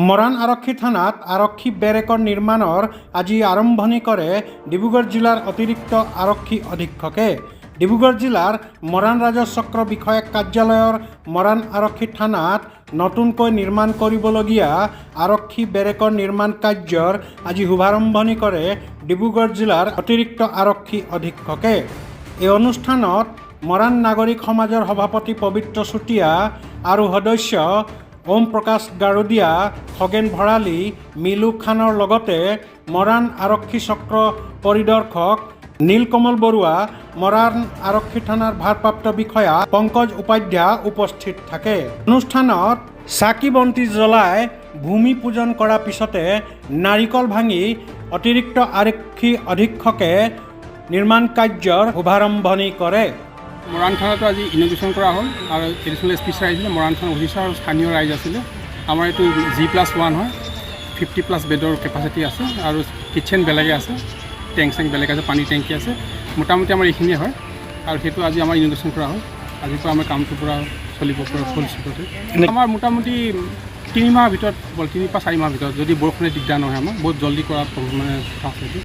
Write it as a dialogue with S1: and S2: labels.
S1: মৰাণ আৰক্ষী থানাত আৰক্ষী বেৰেকৰ নিৰ্মাণৰ আজি আৰম্ভণি কৰে ডিব্ৰুগড় জিলাৰ অতিৰিক্ত আৰক্ষী অধীক্ষকে। ডিব্ৰুগড় জিলাৰ মৰাণ ৰাজচক্ৰ বিষয়ক কাৰ্যালয়ৰ মৰাণ আৰক্ষী থানাত নতুনকৈ নিৰ্মাণ কৰিবলগীয়া আৰক্ষী বেৰেকৰ নিৰ্মাণ কাৰ্যৰ আজি শুভাৰম্ভণি কৰে ডিব্ৰুগড় জিলাৰ অতিৰিক্ত আৰক্ষী অধীক্ষকে। এই অনুষ্ঠানত মৰাণ নাগৰিক সমাজৰ সভাপতি পবিত্ৰ চুতীয়া আৰু সদস্য ওম প্ৰকাশ গাৰোদিয়া, খগেন ভৰালী, মিলু খানৰ লগতে মৰাণ আৰক্ষী চক্ৰ পৰিদৰ্শক নীলকমল বৰুৱা, মৰাণ আৰক্ষী থানাৰ ভাৰপ্ৰাপ্ত বিষয়া পংকজ উপাধ্যায় উপস্থিত থাকে। অনুষ্ঠানত চাকি বন্তি জ্বলাই ভূমি পূজন কৰাৰ পিছতে নাৰিকল ভাঙি অতিৰিক্ত আৰক্ষী অধীক্ষকে নিৰ্মাণ কাৰ্যৰ শুভাৰম্ভণি কৰে।
S2: মৰাণ থানাটো আজি ইনগ্ৰেশ্যন কৰা হ'ল আৰু এডিশ্যনেল এছ পি ছাৰ আহিছিলে, মৰাণ থানাৰ অফিচাৰ আৰু স্থানীয় ৰাইজ আছিলে। আমাৰ এইটো G+1 হয়, 50+ বেডৰ কেপাচিটি আছে আৰু কিটচেন বেলেগে আছে, টেংক চেংক বেলেগ আছে, পানী টেংকি আছে। মোটামুটি আমাৰ এইখিনিয়ে হয় আৰু সেইটো আজি আমাৰ ইনগ্ৰেশ্যন কৰা হ'ল। আজিৰ পৰা আমাৰ কামটো পূৰা চলিব পৰা ফুল স্পীডতে। আমাৰ মোটামুটি 3 মাহৰ ভিতৰত, 3 পৰা 4 মাহৰ ভিতৰত, যদি বৰষুণে দিগদাৰ নহয়, আমাৰ বহুত জলদি কৰা মানে কথা আছে।